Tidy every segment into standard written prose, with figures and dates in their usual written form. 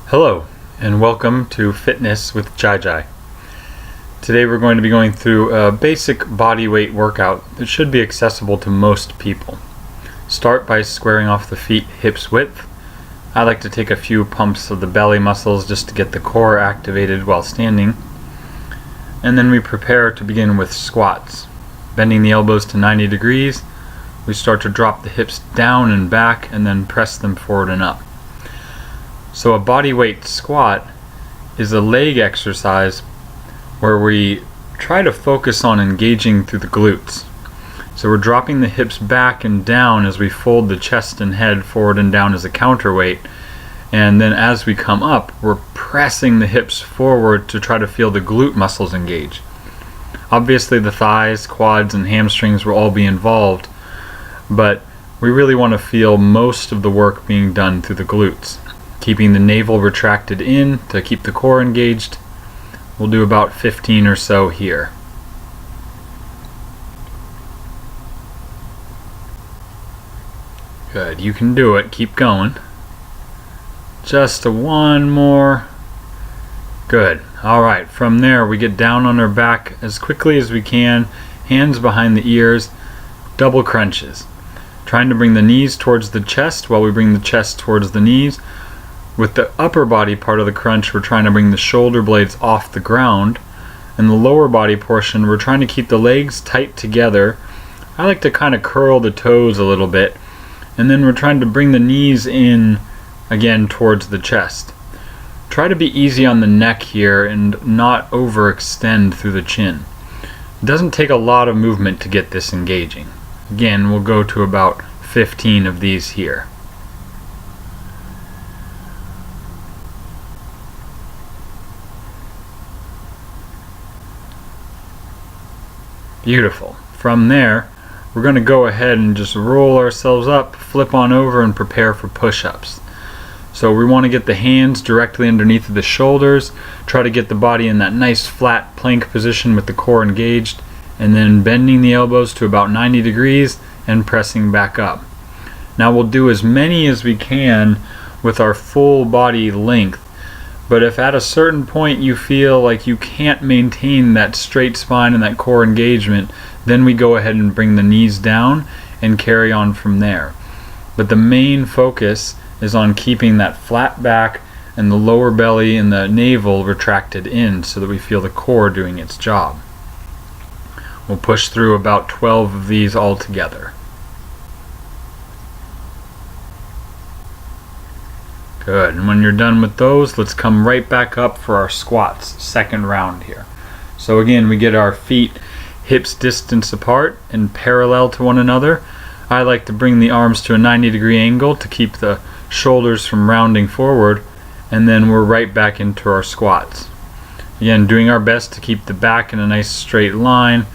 Hello, and welcome to Fitness with Jai Jai. Today we're going to be going through a basic body weight workout that should be accessible to most people. Start by squaring off the feet hips width. I like to take a few pumps of the belly muscles just to get the core activated while standing. And then we prepare to begin with squats. Bending the elbows to 90 degrees, we start to drop the hips down and back and then press them forward and up. So a body weight squat is a leg exercise where we try to focus on engaging through the glutes. So we're dropping the hips back and down as we fold the chest and head forward and down as a counterweight. And then as we come up, we're pressing the hips forward to try to feel the glute muscles engage. Obviously the thighs, quads, and hamstrings will all be involved, but we really want to feel most of the work being done through the glutes. Keeping the navel retracted in to keep the core engaged. We'll do about 15 or so here. Good, you can do it. Keep going. Just one more. Good. Alright, from there we get down on our back as quickly as we can, hands behind the ears, double crunches. Trying to bring the knees towards the chest while we bring the chest towards the knees. With the upper body part of the crunch, we're trying to bring the shoulder blades off the ground. And the lower body portion, we're trying to keep the legs tight together. I like to kind of curl the toes a little bit. And then we're trying to bring the knees in again towards the chest. Try to be easy on the neck here and not overextend through the chin. It doesn't take a lot of movement to get this engaging. Again, we'll go to about 15 of these here. Beautiful. From there, we're going to go ahead and just roll ourselves up, flip on over, and prepare for push-ups. So we want to get the hands directly underneath the shoulders, try to get the body in that nice flat plank position with the core engaged, and then bending the elbows to about 90 degrees and pressing back up. Now we'll do as many as we can with our full body length. But if at a certain point you feel like you can't maintain that straight spine and that core engagement, then we go ahead and bring the knees down and carry on from there. But the main focus is on keeping that flat back and the lower belly and the navel retracted in so that we feel the core doing its job. We'll push through about 12 of these all together. Good, and when you're done with those, let's come right back up for our squats, second round here. So again, we get our feet hips distance apart and parallel to one another. I like to bring the arms to a 90-degree angle to keep the shoulders from rounding forward, and then we're right back into our squats. Again, doing our best to keep the back in a nice straight line.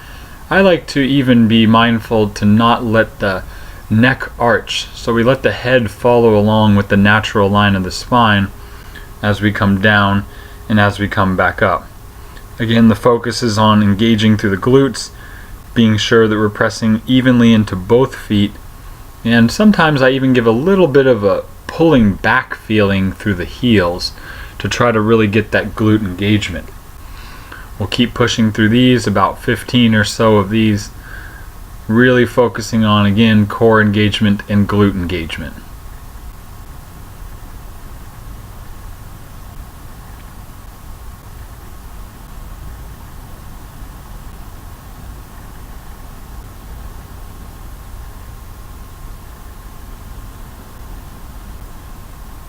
I like to even be mindful to not let the neck arch, so we let the head follow along with the natural line of the spine as we come down and as we come back up. Again, the focus is on engaging through the glutes, being sure that we're pressing evenly into both feet, and sometimes I even give a little bit of a pulling back feeling through the heels to try to really get that glute engagement. We'll keep pushing through these, about 15 or so of these, really focusing on, again, core engagement and glute engagement.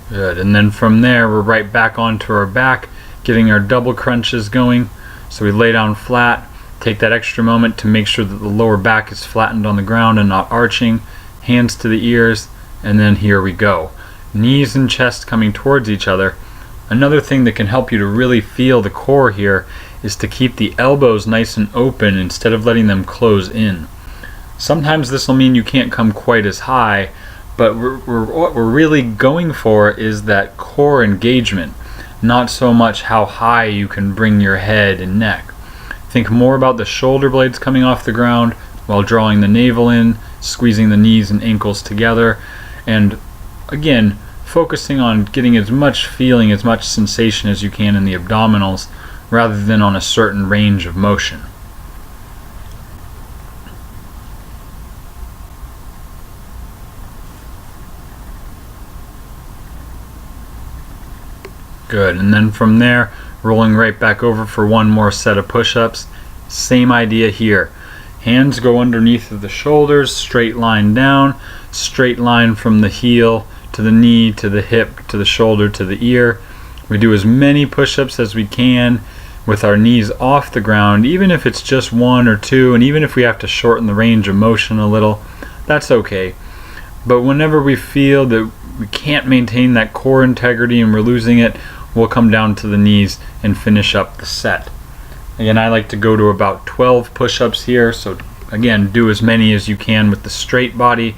Good, and then from there we're right back onto our back, getting our double crunches going. So we lay down flat, take that extra moment to make sure that the lower back is flattened on the ground and not arching, hands to the ears, and then here we go. Knees and chest coming towards each other. Another thing that can help you to really feel the core here is to keep the elbows nice and open instead of letting them close in. Sometimes this will mean you can't come quite as high, but what we're really going for is that core engagement, not so much how high you can bring your head and neck. Think more about the shoulder blades coming off the ground while drawing the navel in, squeezing the knees and ankles together, and again, focusing on getting as much feeling, as much sensation as you can in the abdominals rather than on a certain range of motion. Good, and then from there, rolling right back over for one more set of push-ups. Same idea here. Hands go underneath of the shoulders, straight line down, straight line from the heel to the knee, to the hip, to the shoulder, to the ear. We do as many push-ups as we can with our knees off the ground, even if it's just one or two, and even if we have to shorten the range of motion a little, that's okay. But whenever we feel that we can't maintain that core integrity and we're losing it, we'll come down to the knees and finish up the set. Again, I like to go to about 12 push-ups here, so again, do as many as you can with the straight body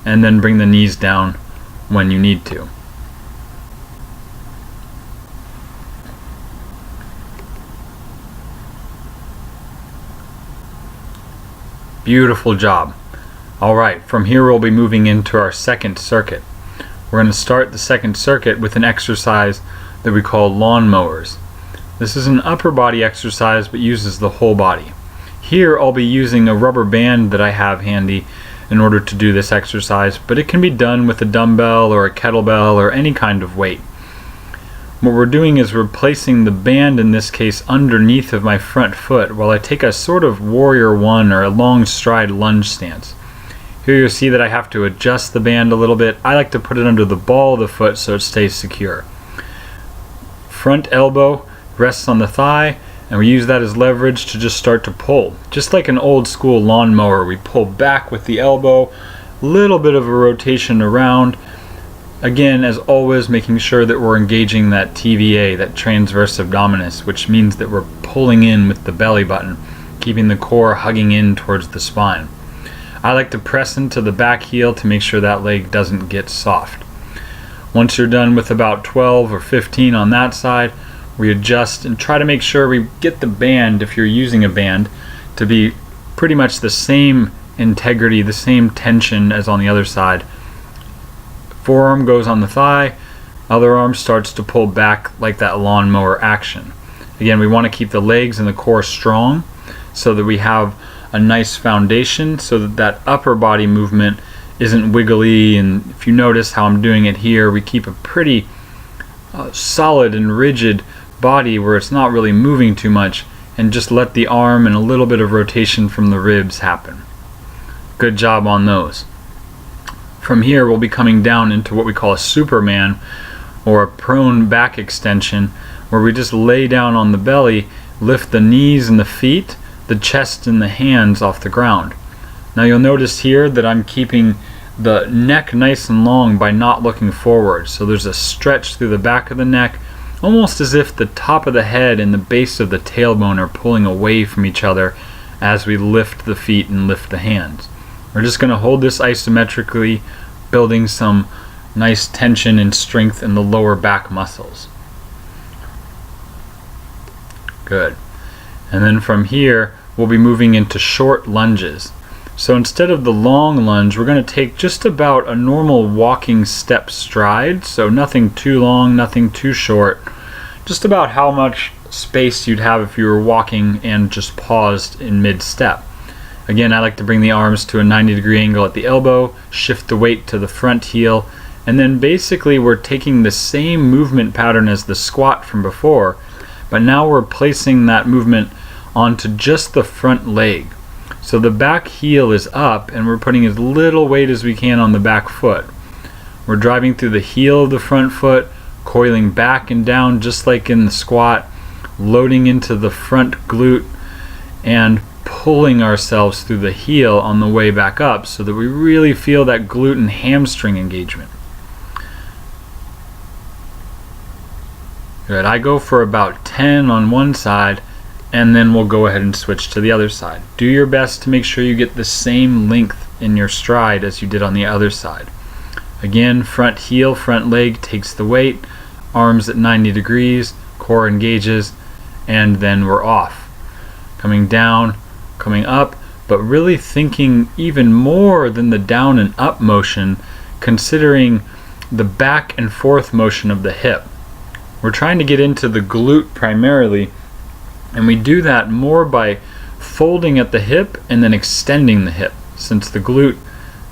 and then bring the knees down when you need to. Beautiful job. Alright, from here we'll be moving into our second circuit. We're going to start the second circuit with an exercise that we call lawn mowers. This is an upper body exercise but uses the whole body. Here I'll be using a rubber band that I have handy in order to do this exercise, but it can be done with a dumbbell or a kettlebell or any kind of weight. What we're doing is we're placing the band, in this case, underneath of my front foot while I take a sort of warrior one or a long stride lunge stance. Here you'll see that I have to adjust the band a little bit. I like to put it under the ball of the foot so it stays secure. Front elbow rests on the thigh, and we use that as leverage to just start to pull. Just like an old school lawnmower, we pull back with the elbow, little bit of a rotation around. Again, as always, making sure that we're engaging that TVA, that transverse abdominis, which means that we're pulling in with the belly button, keeping the core hugging in towards the spine. I like to press into the back heel to make sure that leg doesn't get soft. Once you're done with about 12 or 15 on that side, we adjust and try to make sure we get the band, if you're using a band, to be pretty much the same integrity, the same tension as on the other side. Forearm goes on the thigh, other arm starts to pull back like that lawnmower action. Again, we want to keep the legs and the core strong so that we have a nice foundation so that that upper body movement isn't wiggly, and if you notice how I'm doing it here, we keep a pretty solid and rigid body where it's not really moving too much, and just let the arm and a little bit of rotation from the ribs happen. Good job on those. From here we'll be coming down into what we call a Superman, or a prone back extension, where we just lay down on the belly, lift the knees and the feet, the chest and the hands off the ground. Now you'll notice here that I'm keeping the neck nice and long by not looking forward, so there's a stretch through the back of the neck, almost as if the top of the head and the base of the tailbone are pulling away from each other as we lift the feet and lift the hands. We're just going to hold this isometrically, building some nice tension and strength in the lower back muscles. Good. And then from here, we'll be moving into short lunges. So instead of the long lunge, we're going to take just about a normal walking step stride, so nothing too long, nothing too short, just about how much space you'd have if you were walking and just paused in mid-step. Again, I like to bring the arms to a 90-degree angle at the elbow, shift the weight to the front heel, and then basically we're taking the same movement pattern as the squat from before, but now we're placing that movement onto just the front leg. So the back heel is up and we're putting as little weight as we can on the back foot. We're driving through the heel of the front foot, coiling back and down just like in the squat, loading into the front glute and pulling ourselves through the heel on the way back up so that we really feel that glute and hamstring engagement. Good. I go for about 10 on one side, and then we'll go ahead and switch to the other side. Do your best to make sure you get the same length in your stride as you did on the other side. Again, front heel, front leg takes the weight, arms at 90 degrees, core engages, and then we're off. Coming down, coming up, but really thinking even more than the down and up motion, considering the back and forth motion of the hip. We're trying to get into the glute primarily, and we do that more by folding at the hip and then extending the hip. Since the glute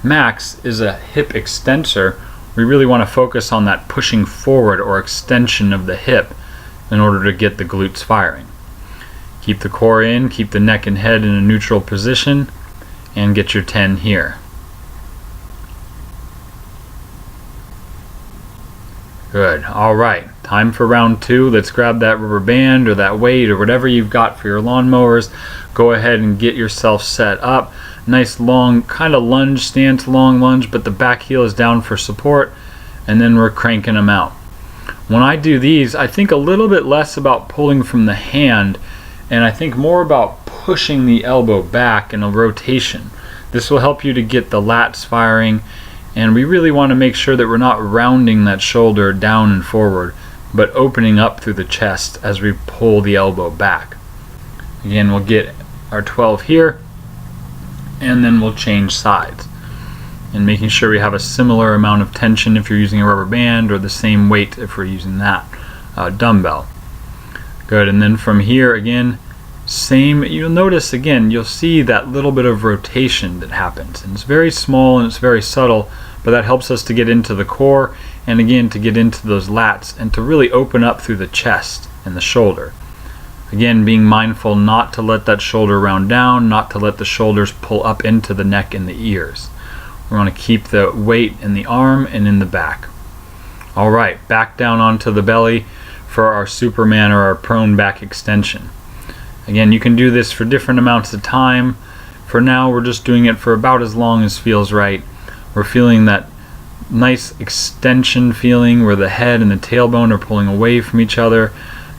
max is a hip extensor, we really want to focus on that pushing forward or extension of the hip in order to get the glutes firing. Keep the core in, keep the neck and head in a neutral position, and get your 10 here. Good. Alright, time for round 2. Let's grab that rubber band or that weight or whatever you've got for your lawnmowers. Go ahead and get yourself set up. Nice long kind of lunge stance, long lunge, but the back heel is down for support, and then we're cranking them out. When I do these, I think a little bit less about pulling from the hand, and I think more about pushing the elbow back in a rotation. This will help you to get the lats firing, and we really want to make sure that we're not rounding that shoulder down and forward, but opening up through the chest as we pull the elbow back. Again, we'll get our 12 here, and then we'll change sides. And making sure we have a similar amount of tension if you're using a rubber band, or the same weight if we're using that dumbbell. Good, and then from here again, same. You'll notice again, you'll see that little bit of rotation that happens. And it's very small and it's very subtle, but that helps us to get into the core, and again to get into those lats and to really open up through the chest and the shoulder. Again, being mindful not to let that shoulder round down, not to let the shoulders pull up into the neck and the ears. We want to keep the weight in the arm and in the back. Alright, back down onto the belly for our Superman or our prone back extension. Again, you can do this for different amounts of time. For now, we're just doing it for about as long as feels right. We're feeling that nice extension feeling where the head and the tailbone are pulling away from each other.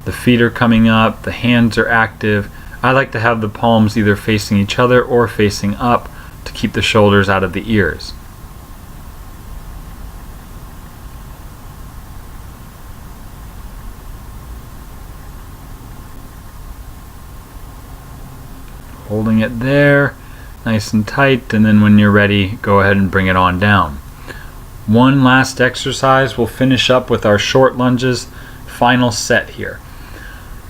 The feet are coming up, the hands are active. I like to have the palms either facing each other or facing up to keep the shoulders out of the ears. Holding it there, nice and tight, and then when you're ready, go ahead and bring it on down. One last exercise, we'll finish up with our short lunges, final set here.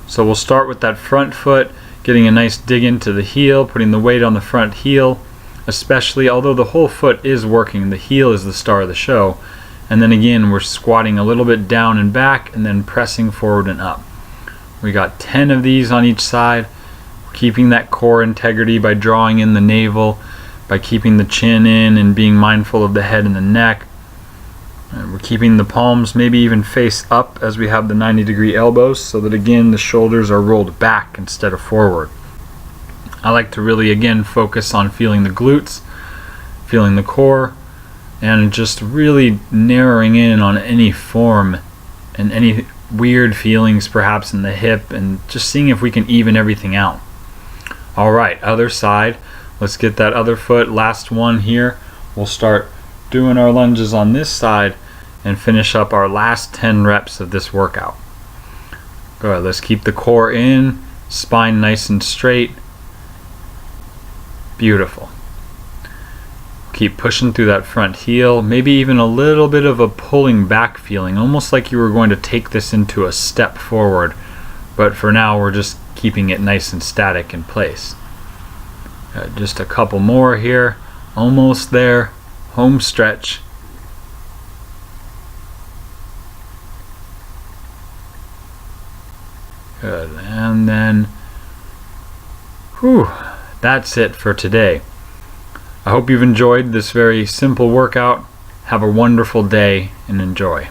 So we'll start with that front foot, getting a nice dig into the heel, putting the weight on the front heel, especially, although the whole foot is working, the heel is the star of the show. And then again, we're squatting a little bit down and back, and then pressing forward and up. We got 10 of these on each side, keeping that core integrity by drawing in the navel, by keeping the chin in and being mindful of the head and the neck. And we're keeping the palms maybe even face up as we have the 90-degree elbows, so that again the shoulders are rolled back instead of forward. I like to really again focus on feeling the glutes, feeling the core, and just really narrowing in on any form and any weird feelings perhaps in the hip, and just seeing if we can even everything out. Alright, other side. Let's get that other foot, last one here. We'll start doing our lunges on this side and finish up our last 10 reps of this workout. Good, let's keep the core in, spine nice and straight. Beautiful. Keep pushing through that front heel, maybe even a little bit of a pulling back feeling, almost like you were going to take this into a step forward, but for now we're just keeping it nice and static in place. Just a couple more here, almost there. Home stretch. Good, and then that's it for today. I hope you've enjoyed this very simple workout. Have a wonderful day and enjoy.